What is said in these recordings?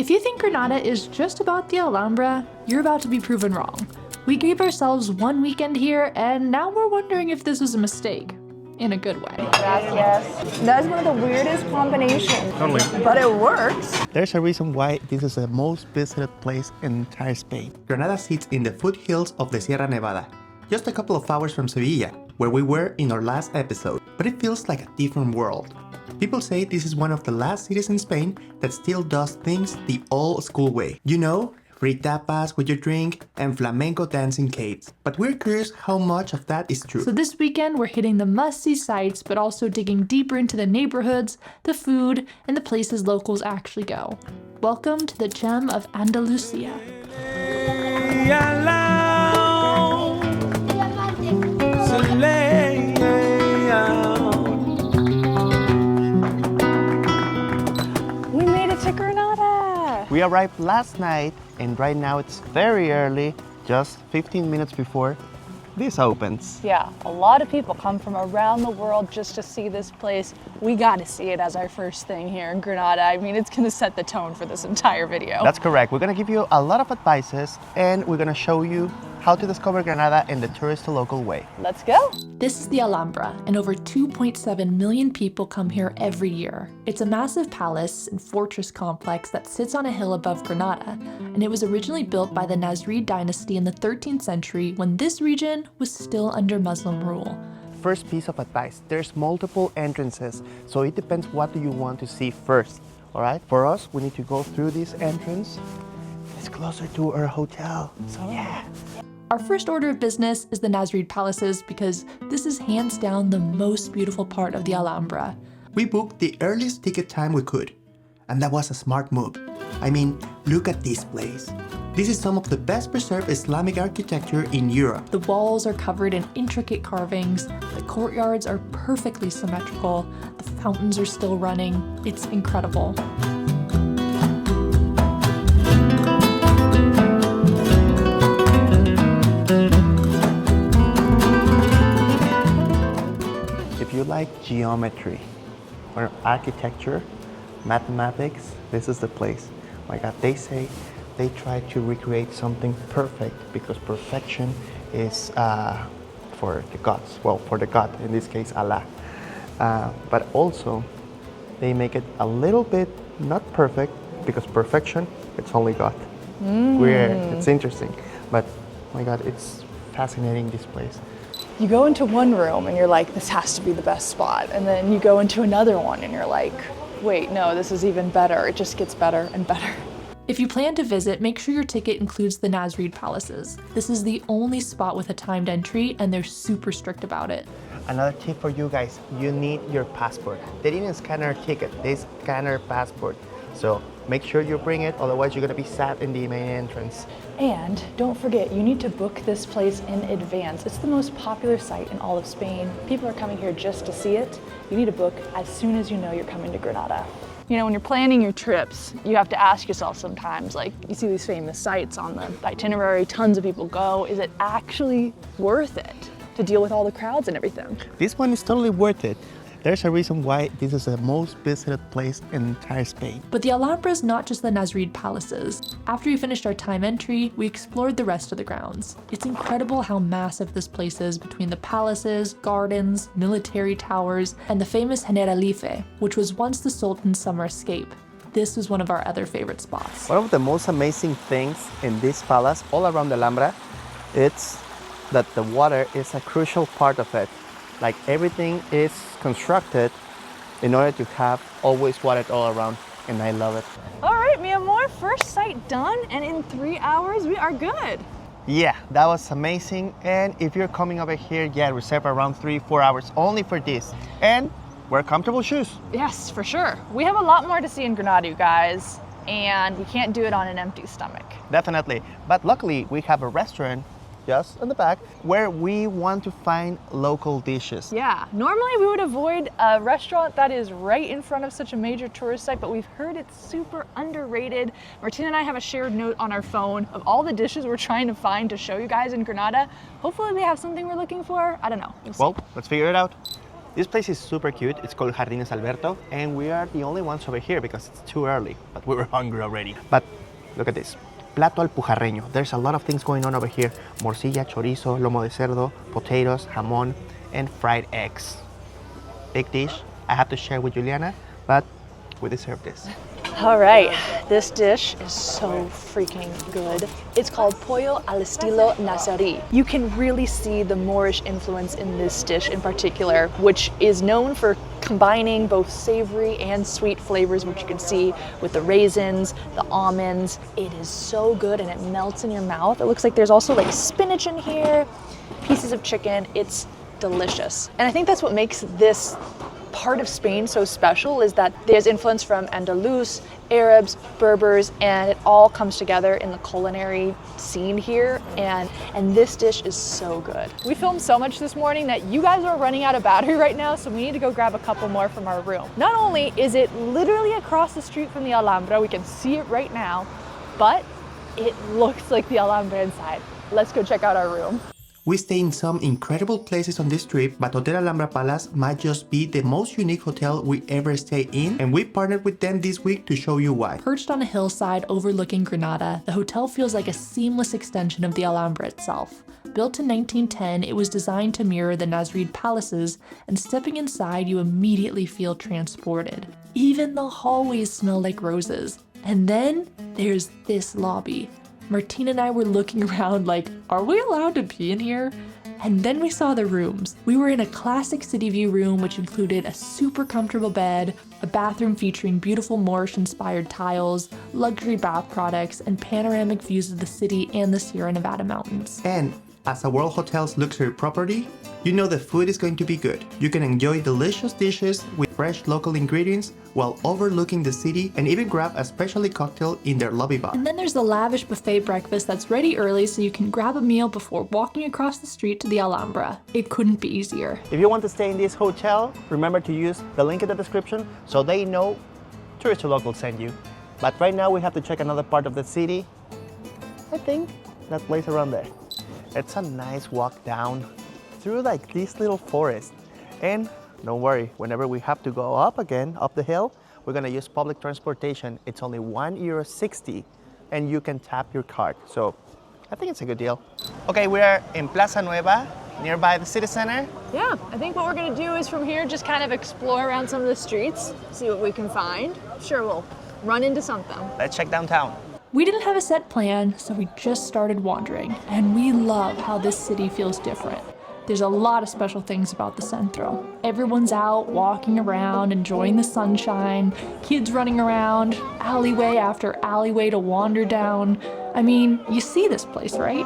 If you think Granada is just about the Alhambra, you're about to be proven wrong. We gave ourselves one weekend here, and now we're wondering if this was a mistake. In a good way. Gracias. That's one of the weirdest combinations. Totally. But it works. There's a reason why this is the most visited place in entire Spain. Granada sits in the foothills of the Sierra Nevada, just a couple of hours from Sevilla, where we were in our last episode, but it feels like a different world. People say this is one of the last cities in Spain that still does things the old school way. You know, free tapas with your drink and flamenco dancing caves. But we're curious how much of that is true. So this weekend we're hitting the must-see sites, but also digging deeper into the neighborhoods, the food, and the places locals actually go. Welcome to the gem of Andalusia. We made it to Granada. We arrived last night and right now it's very early, just 15 minutes before this opens. Yeah, a lot of people come from around the world just to see this place. We got to see it as our first thing here in Granada. I mean, it's going to set the tone for this entire video. That's correct. We're going to give you a lot of advices and we're going to show you how to discover Granada in the tourist to local way. Let's go. This is the Alhambra, and over 2.7 million people come here every year. It's a massive palace and fortress complex that sits on a hill above Granada, and it was originally built by the Nasrid dynasty in the 13th century when this region was still under Muslim rule. First piece of advice, there's multiple entrances, so it depends what do you want to see first, all right? For us, we need to go through this entrance. It's closer to our hotel, so yeah. Our first order of business is the Nasrid palaces because this is hands down the most beautiful part of the Alhambra. We booked the earliest ticket time we could, and that was a smart move. I mean, look at this place. This is some of the best preserved Islamic architecture in Europe. The walls are covered in intricate carvings, the courtyards are perfectly symmetrical, the fountains are still running. It's incredible. If you like geometry or architecture, mathematics, this is the place. Oh my God, they say they try to recreate something perfect because perfection is for the gods. Well, for the God, in this case, Allah. But also, they make it a little bit not perfect because perfection, it's only God. Weird, it's interesting. But oh my God, it's fascinating, this place. You go into one room and you're like, this has to be the best spot. And then you go into another one and you're like, wait, no, this is even better. It just gets better and better. If you plan to visit, make sure your ticket includes the Nasrid palaces. This is the only spot with a timed entry and they're super strict about it. Another tip for you guys, you need your passport. They didn't scan our ticket, they scan our passport. So make sure you bring it, otherwise you're gonna be sat in the main entrance. And don't forget, you need to book this place in advance. It's the most popular site in all of Spain. People are coming here just to see it. You need to book as soon as you know you're coming to Granada. You know, when you're planning your trips, you have to ask yourself sometimes, like, you see these famous sites on the itinerary, tons of people go. Is it actually worth it to deal with all the crowds and everything? This one is totally worth it. There's a reason why this is the most visited place in entire Spain. But the Alhambra is not just the Nasrid palaces. After we finished our time entry, we explored the rest of the grounds. It's incredible how massive this place is between the palaces, gardens, military towers, and the famous Generalife, which was once the Sultan's summer escape. This was one of our other favorite spots. One of the most amazing things in this palace, all around the Alhambra, it's that the water is a crucial part of it. Like everything is constructed in order to have always water all around, and I love it. All right, mi amor, first site done, and in 3 hours we are good. Yeah, that was amazing. And if you're coming over here, yeah, reserve around 3-4 hours only for this. And wear comfortable shoes. Yes, for sure. We have a lot more to see in Granada, you guys, and we can't do it on an empty stomach. Definitely. But luckily, we have a restaurant just in the back where we want to find local dishes. Yeah, normally we would avoid a restaurant that is right in front of such a major tourist site, but we've heard it's super underrated. Martina and I have a shared note on our phone of all the dishes we're trying to find to show you guys in Granada. Hopefully we have something we're looking for. I don't know. Well, let's figure it out. This place is super cute. It's called Jardines Alberto, and we are the only ones over here because it's too early, but we were hungry already. But look at this. Plato alpujarreño. There's a lot of things going on over here. Morcilla, chorizo, lomo de cerdo, potatoes, jamón, and fried eggs. Big dish. I have to share with Juliana, but we deserve this. All right, this dish is so freaking good. It's called pollo al estilo nazarí. You can really see the Moorish influence in this dish in particular, which is known for combining both savory and sweet flavors, which you can see with the raisins, the almonds. It is so good and it melts in your mouth. It looks like there's also like spinach in here, pieces of chicken. It's delicious. And I think that's what makes this part of Spain so special, is that there's influence from Andalus, Arabs, Berbers, and it all comes together in the culinary scene here, and this dish is so good. We filmed so much this morning that you guys are running out of battery right now, so we need to go grab a couple more from our room. Not only is it literally across the street from the Alhambra, we can see it right now, but it looks like the Alhambra inside. Let's go check out our room. We stay in some incredible places on this trip, but Hotel Alhambra Palace might just be the most unique hotel we ever stay in, and we partnered with them this week to show you why. Perched on a hillside overlooking Granada, the hotel feels like a seamless extension of the Alhambra itself. Built in 1910, it was designed to mirror the Nasrid palaces, and stepping inside, you immediately feel transported. Even the hallways smell like roses. And then there's this lobby. Martín and I were looking around like, are we allowed to be in here? And then we saw the rooms. We were in a classic city view room, which included a super comfortable bed, a bathroom featuring beautiful Moorish-inspired tiles, luxury bath products, and panoramic views of the city and the Sierra Nevada mountains. And as a World Hotels luxury property, you know the food is going to be good. You can enjoy delicious dishes with fresh local ingredients while overlooking the city, and even grab a specialty cocktail in their lobby bar. And then there's the lavish buffet breakfast that's ready early so you can grab a meal before walking across the street to the Alhambra. It couldn't be easier. If you want to stay in this hotel, remember to use the link in the description so they know tourist or locals send you. But right now we have to check another part of the city. I think that place around there. It's a nice walk down through like this little forest. And don't worry, whenever we have to go up again, up the hill, we're gonna use public transportation. It's only €1.60 and you can tap your card. So I think it's a good deal. Okay, we are in Plaza Nueva, nearby the city center. Yeah, I think what we're gonna do is from here just kind of explore around some of the streets, see what we can find. Sure, we'll run into something. Let's check downtown. We didn't have a set plan, so we just started wandering, and we love how this city feels different. There's a lot of special things about the Centro. Everyone's out, walking around, enjoying the sunshine, kids running around, alleyway after alleyway to wander down. I mean, you see this place, right?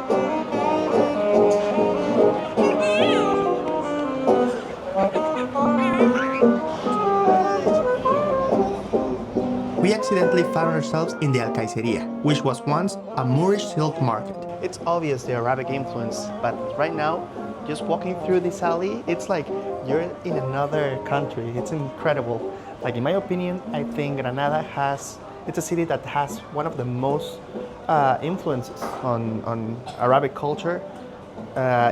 We accidentally found ourselves in the Alcaiceria, which was once a Moorish silk market. It's obvious the Arabic influence, but right now, just walking through this alley, it's like you're in another country. It's incredible. Like in my opinion, I think Granada it's a city that has one of the most influences on Arabic culture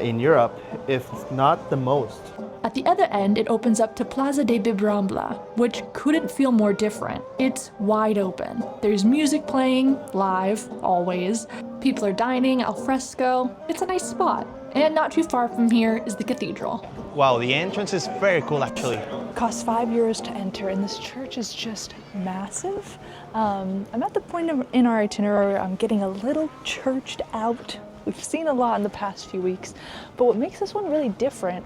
in Europe, if not the most. At the other end, it opens up to Plaza de Bibambla, which couldn't feel more different. It's wide open. There's music playing, live, always. People are dining al fresco. It's a nice spot. And not too far from here is the cathedral. Wow, the entrance is very cool actually. It costs €5 to enter, and this church is just massive. I'm at the point in our itinerary where I'm getting a little churched out. We've seen a lot in the past few weeks, but what makes this one really different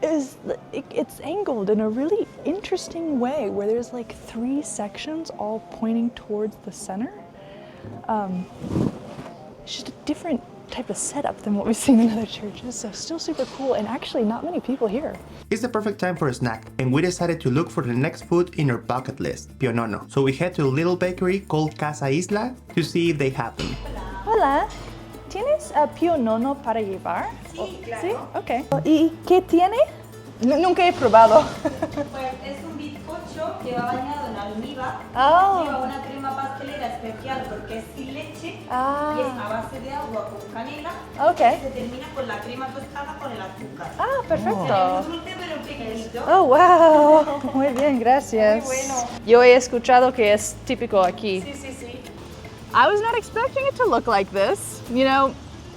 is it's angled in a really interesting way where there's like 3 sections all pointing towards the center. It's just a different type of setup than what we've seen in other churches, so still super cool, and actually not many people here. It's the perfect time for a snack, and we decided to look for the next food in our bucket list, Pionono. So we head to a little bakery called Casa Ysla to see if they have them. Hola, ¿tienes Pionono para llevar? Sí, claro. ¿Sí? Ok. ¿Y qué tiene? Nunca he probado. Pues es un bizcocho que va bañado en almíbar, Oh. lleva una crema pastelera especial porque es sin leche y es Ah, a base de agua con canela. okay. Se termina con la crema tostada con el azúcar. Ah, Es perfecto. dulce pero pequeñito. Oh, wow. Muy bien, gracias. Muy bueno. Yo he escuchado que es típico aquí. Sí, sí, sí. I was not expecting it to look like this. You know,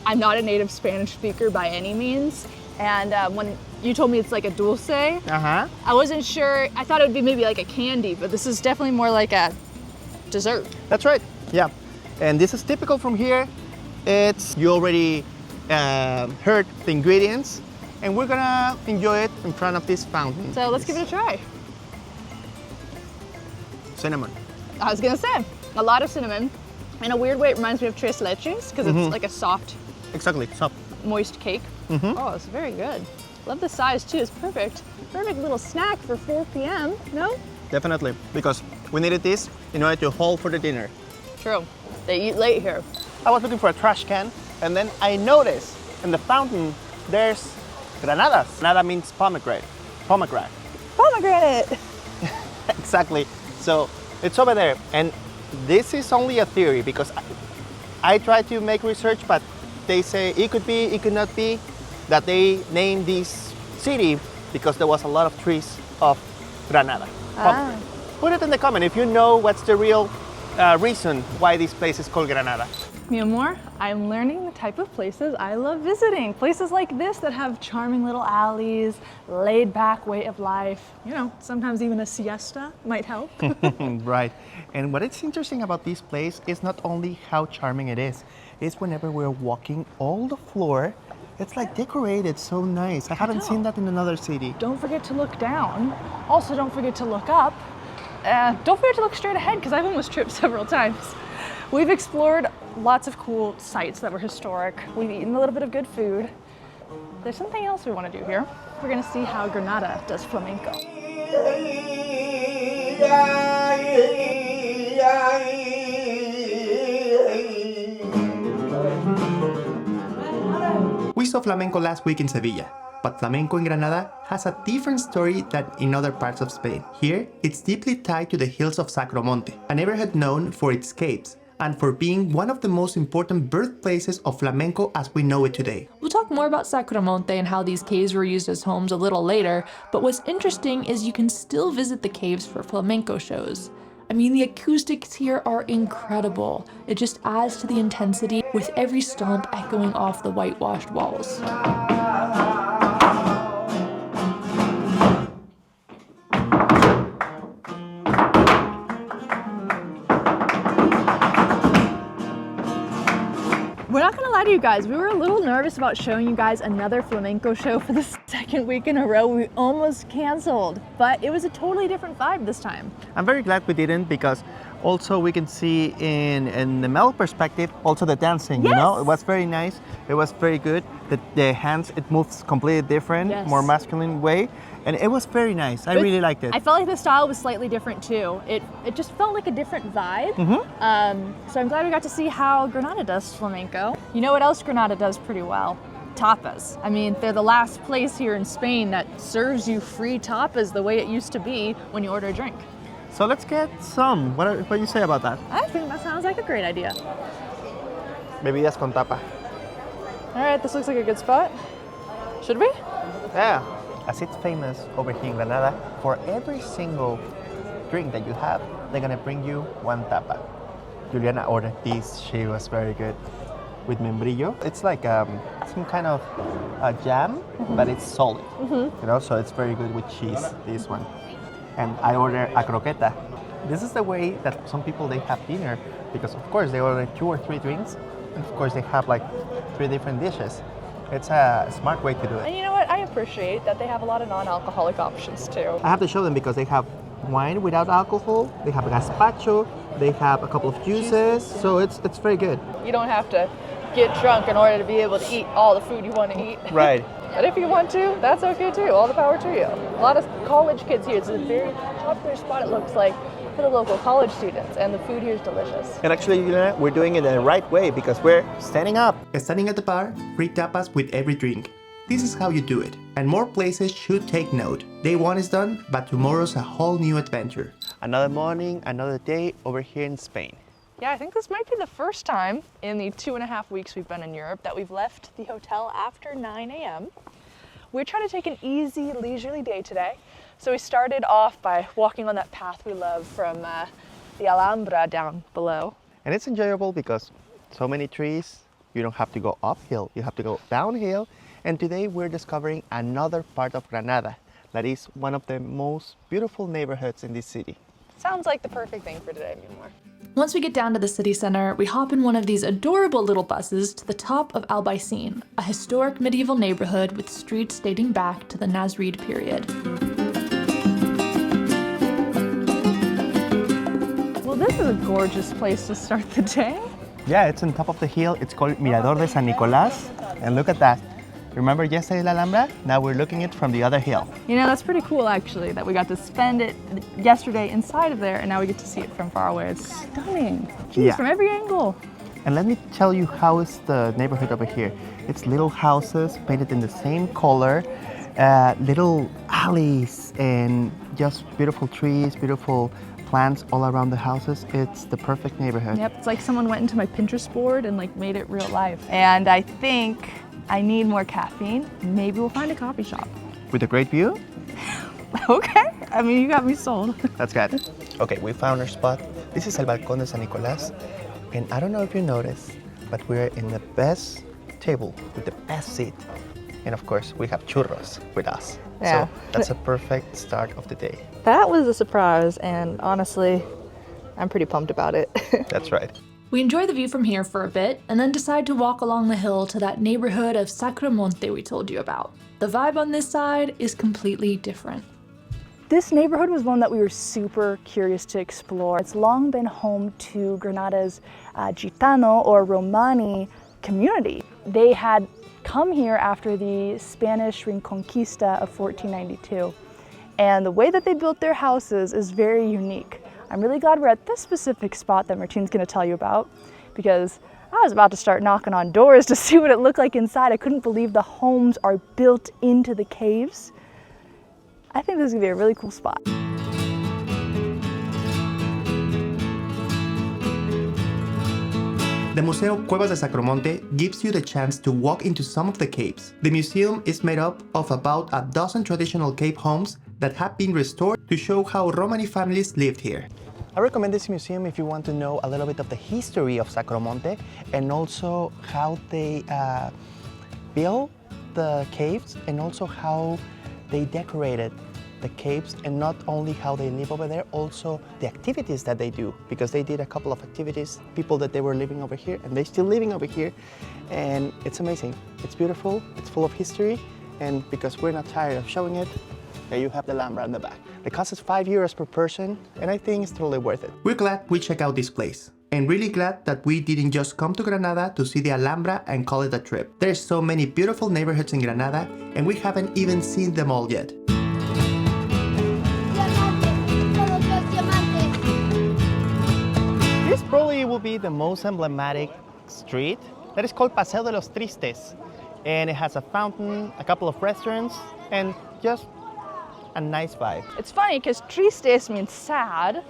I'm not a native Spanish speaker by any means. And when you told me it's like a dulce, Uh-huh. I wasn't sure. I thought it would be maybe like a candy, but this is definitely more like a dessert. That's right. Yeah. And this is typical from here. You already heard the ingredients, and we're gonna enjoy it in front of this fountain. So let's give it a try. Cinnamon. I was gonna say, a lot of cinnamon. In a weird way, it reminds me of tres leches because it's like a soft, Exactly. So, moist cake. Oh, it's very good. Love the size too. It's perfect. Perfect little snack for 4 p.m. No? definitely, because we needed this in order to hold for the dinner. True. They eat late here. I was looking for a trash can, and then I noticed in the fountain there's granadas. Granada means pomegranate. Pomegranate. Pomegranate. Exactly. So it's over there, and this is only a theory because I tried to make research, but they say it could be, it could not be, that they named this city because there was a lot of trees of Granada. Put it in the comment if you know what's the real reason why this place is called Granada. Mi amor, I'm learning the type of places I love visiting. Places like this that have charming little alleys, laid back way of life. You know, sometimes even a siesta might help. Right. And what is interesting about this place is not only how charming it is, it's whenever we're walking, all the floor, it's like decorated so nice. I haven't seen that in another city. Don't forget to look down. Also, don't forget to look up. Don't forget to look straight ahead because I've almost tripped several times. We've explored lots of cool sites that were historic. We've eaten a little bit of good food. There's something else we want to do here. We're going to see how Granada does flamenco. We saw flamenco last week in Sevilla, but flamenco in Granada has a different story than in other parts of Spain. Here, it's deeply tied to the hills of Sacromonte, a neighborhood known for its caves, and for being one of the most important birthplaces of flamenco as we know it today. We'll talk more about Sacramonte and how these caves were used as homes a little later, but what's interesting is you can still visit the caves for flamenco shows. I mean, the acoustics here are incredible. It just adds to the intensity with every stomp echoing off the whitewashed walls. We're not gonna lie to you guys, we were a little nervous about showing you guys another flamenco show for the second week in a row. We almost canceled, but it was a totally different vibe this time. I'm very glad we didn't because also we can see in the male perspective also the dancing, you know? It was very nice, it was very good. The hands, it moves completely different, more masculine way. And it was very nice. I really liked it. I felt like the style was slightly different too. It just felt like a different vibe. So I'm glad we got to see how Granada does flamenco. You know what else Granada does pretty well? Tapas. I mean, they're the last place here in Spain that serves you free tapas the way it used to be when you order a drink. So let's get some. What do you say about that? I think that sounds like a great idea. Bebidas con tapa. All right, this looks like a good spot. Should we? Yeah. As it's famous over here in Granada, for every single drink that you have, they're gonna bring you one tapa. Juliana ordered this, she was very good. With membrillo. It's like some kind of jam, but it's solid. You know, so it's very good with cheese, this one. And I ordered a croqueta. This is the way that some people, they have dinner, because of course they order 2 or 3 drinks, and of course they have like 3 different dishes. It's a smart way to do it. And you know what? I appreciate that they have a lot of non-alcoholic options too. I have to show them because they have wine without alcohol, they have gazpacho, they have a couple of juices, so it's very good. You don't have to get drunk in order to be able to eat all the food you want to eat. Right. But if you want to, that's okay too. All the power to you. A lot of college kids here. It's a very popular spot, it looks like, for the local college students, and the food here is delicious. And actually, you know, we're doing it in the right way because we're standing up. Standing at the bar, free tapas with every drink. This is how you do it, and more places should take note. Day 1 is done, but tomorrow's a whole new adventure. Another morning, another day over here in Spain. Yeah, I think this might be the first time in the 2.5 weeks we've been in Europe that we've left the hotel after 9 a.m. We're trying to take an easy, leisurely day today. So we started off by walking on that path we love from the Alhambra down below. And it's enjoyable because so many trees, you don't have to go uphill, you have to go downhill. And today we're discovering another part of Granada that is one of the most beautiful neighborhoods in this city. Sounds like the perfect thing for today, Myanmar. Once we get down to the city center, we hop in one of these adorable little buses to the top of Albaicín, a historic medieval neighborhood with streets dating back to the Nasrid period. Well, this is a gorgeous place to start the day. Yeah, it's on top of the hill. It's called Mirador de San Nicolás. And look at that. Remember yesterday La Alhambra? Now we're looking at it from the other hill. You know, that's pretty cool actually, that we got to spend it yesterday inside of there and now we get to see it from far away. It's stunning. Jeez, Yeah. from every angle. And let me tell you how is the neighborhood over here. It's little houses painted in the same color, little alleys and just beautiful trees, beautiful plants all around the houses. It's the perfect neighborhood. Yep, it's like someone went into my Pinterest board and like made it real life. And I think I need more caffeine. Maybe we'll find a coffee shop. With a great view? Okay, I mean, you got me sold. That's good. Okay, we found our spot. This is El Balcón de San Nicolás. And I don't know if you noticed, but we're in the best table with the best seat. And of course, we have churros with us. Yeah. So that's a perfect start of the day. That was a surprise and honestly, I'm pretty pumped about it. That's right. We enjoy the view from here for a bit, and then decide to walk along the hill to that neighborhood of Sacramonte we told you about. The vibe on this side is completely different. This neighborhood was one that we were super curious to explore. It's long been home to Granada's Gitano or Romani community. They had come here after the Spanish Reconquista of 1492. And the way that they built their houses is very unique. I'm really glad we're at this specific spot that Martine's gonna tell you about, because I was about to start knocking on doors to see what it looked like inside. I couldn't believe the homes are built into the caves. I think this is gonna be a really cool spot. The Museo Cuevas de Sacromonte gives you the chance to walk into some of the caves. The museum is made up of about a dozen traditional cave homes that have been restored to show how Romani families lived here. I recommend this museum if you want to know a little bit of the history of Sacromonte and also how they built the caves and also how they decorated the caves, and not only how they live over there, also the activities that they do, because they did a couple of activities, people that they were living over here and they're still living over here, and it's amazing. It's beautiful, it's full of history, and because we're not tired of showing it, there you have the Alhambra in the back. The cost is €5 per person, and I think it's totally worth it. We're glad we checked out this place, and really glad that we didn't just come to Granada to see the Alhambra and call it a trip. There's so many beautiful neighborhoods in Granada, and we haven't even seen them all yet. This probably will be the most emblematic street. That is called Paseo de los Tristes. And it has a fountain, a couple of restaurants, and just a nice vibe. It's funny because Tristes means sad,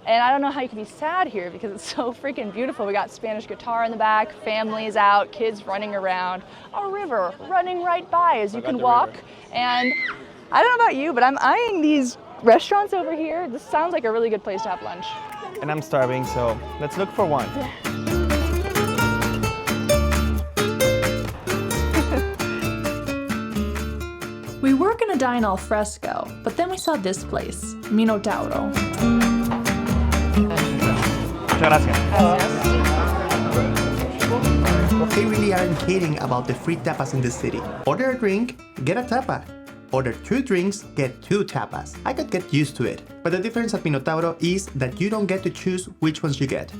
and I don't know how you can be sad here because it's so freaking beautiful. We got Spanish guitar in the back, families out, kids running around, a river running right by as you can walk. And I don't know about you, but I'm eyeing these restaurants over here. This sounds like a really good place to have lunch. And I'm starving, so let's look for one. We were gonna dine al fresco, but then we saw this place, Minotauro. Muchas gracias. They really aren't kidding about the free tapas in the city. Order a drink, get a tapa. Order 2 drinks, get 2 tapas. I could get used to it, but the difference at Minotauro is that you don't get to choose which ones you get.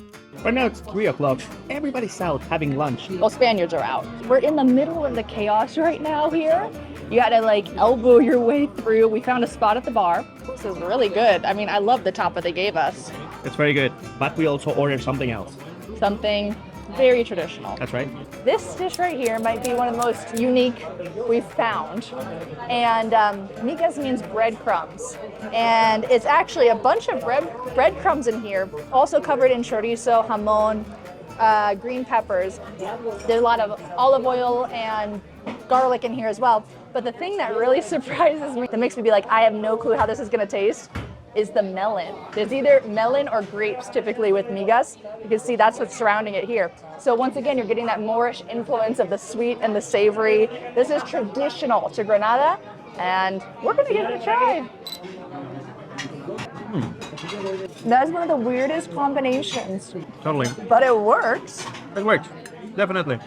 Right now it's 3 o'clock. Everybody's out having lunch. Well, Spaniards are out. We're in the middle of the chaos right now here. You gotta like elbow your way through. We found a spot at the bar. This is really good. I mean, I love the tapa they gave us. It's very good, but we also ordered something else. Something very traditional. That's right. This dish right here might be one of the most unique we've found. And migas means breadcrumbs. And it's actually a bunch of breadcrumbs in here, also covered in chorizo, jamon, green peppers. There's a lot of olive oil and garlic in here as well. But the thing that really surprises me, that makes me be like, I have no clue how this is gonna taste, is the melon. There's either melon or grapes typically with migas. You can see that's what's surrounding it here. So once again, you're getting that Moorish influence of the sweet and the savory. This is traditional to Granada, and we're gonna give it a try. That is one of the weirdest combinations. Totally. But it works. It works. Definitely.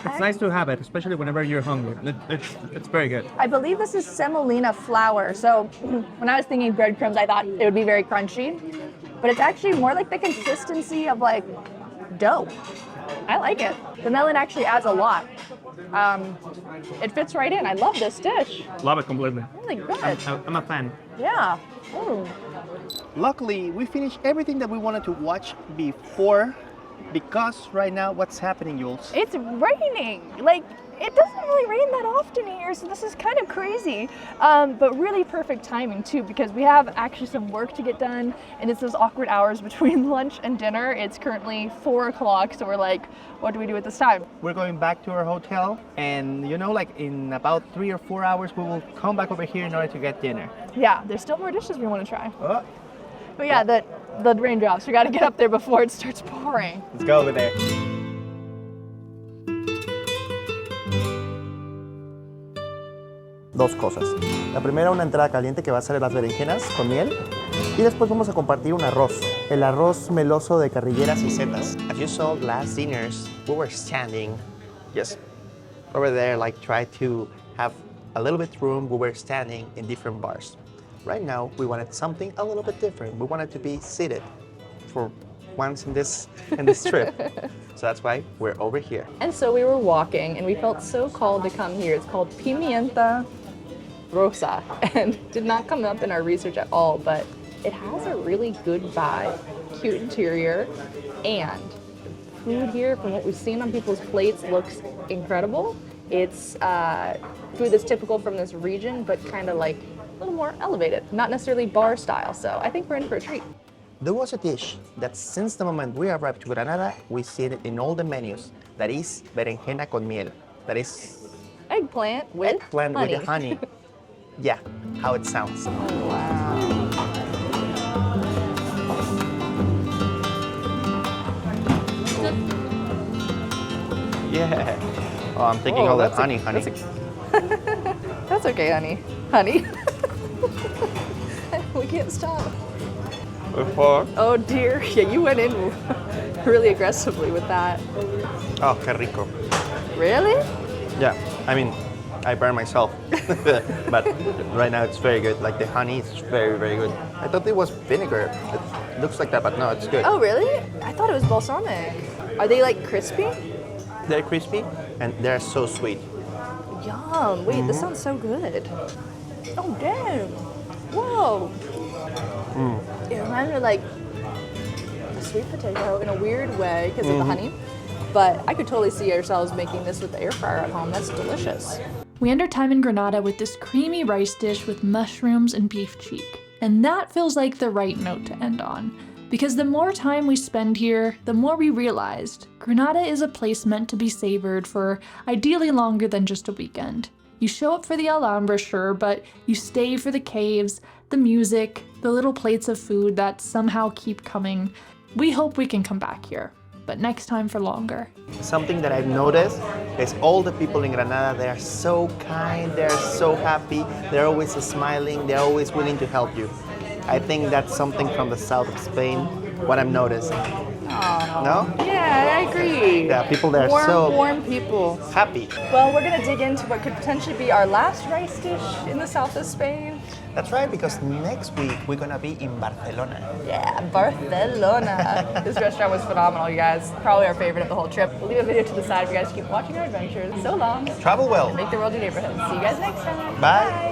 It's nice to have it, especially whenever you're hungry. It's very good. I believe this is semolina flour. So when I was thinking breadcrumbs, I thought it would be very crunchy. But it's actually more like the consistency of like dough. I like it. The melon actually adds a lot. It fits right in. I love this dish. Love it completely. Really good. I'm a fan. Yeah. Ooh. Luckily, we finished everything that we wanted to watch before, because right now, what's happening, Jules? It's raining. Like, it doesn't really rain that often here, so this is kind of crazy. But really perfect timing too, because we have actually some work to get done, and it's those awkward hours between lunch and dinner. It's currently 4 o'clock, so we're like, what do we do at this time? We're going back to our hotel, and you know, like in about 3 or 4 hours, we will come back over here in order to get dinner. Yeah, there's still more dishes we want to try. Oh, But yeah, the raindrops, we got to get up there before it starts pouring. let's go over there. Dos cosas. La primera, una entrada caliente que va a ser las berenjenas con miel. Y después vamos a compartir un arroz. El arroz meloso de carrilleras y setas. As you saw last dinners, we were standing just over there, like try to have a little bit room. We were standing in different bars. Right now, we wanted something a little bit different. We wanted to be seated for once in this trip. So that's why we're over here. And so we were walking, and we felt so called to come here. It's called Pimienta Rosa, and did not come up in our research at all, but it has a really good vibe, cute interior, and food here, from what we've seen on people's plates, looks incredible. It's food that's typical from this region, but kind of like a little more elevated, not necessarily bar style, so I think we're in for a treat. There was a dish that since the moment we arrived to Granada, we see it in all the menus. That is berenjena con miel. That is Eggplant with eggplant honey. with honey. Yeah, how it sounds. Yeah. Oh, I'm taking all that honey. That's okay, honey. We can't stop. Before. Oh dear, yeah, you went in really aggressively with that. Oh, qué rico. Really? Yeah, I mean, I burn myself, but right now it's very good. Like the honey is very, very good. I thought it was vinegar. It looks like that, but no, it's good. Oh really? I thought it was balsamic. Are they like crispy? They're crispy and they're so sweet. Yum, wait, this sounds so good. Oh damn, whoa. It reminds me of like a sweet potato in a weird way because of the honey, but I could totally see ourselves making this with the air fryer at home. That's delicious. We end our time in Granada with this creamy rice dish with mushrooms and beef cheek. And that feels like the right note to end on. Because the more time we spend here, the more we realized Granada is a place meant to be savored for ideally longer than just a weekend. You show up for the Alhambra, sure, but you stay for the caves, the music, the little plates of food that somehow keep coming. We hope we can come back here, but next time for longer. Something that I've noticed is all the people in Granada, they are so kind, they're so happy, they're always smiling, they're always willing to help you. I think that's something from the south of Spain, what I'm noticing. No? Yeah, I agree. Yeah, people there are so warm people. happy. Well, we're gonna dig into what could potentially be our last rice dish in the south of Spain. That's right, because next week we're gonna be in Barcelona. Yeah, Barcelona. This restaurant was phenomenal, you guys. Probably our favorite of the whole trip. We'll leave a video to the side if you guys keep watching our adventures. So long. Travel well. Make the world your neighborhood. See you guys next time. Bye.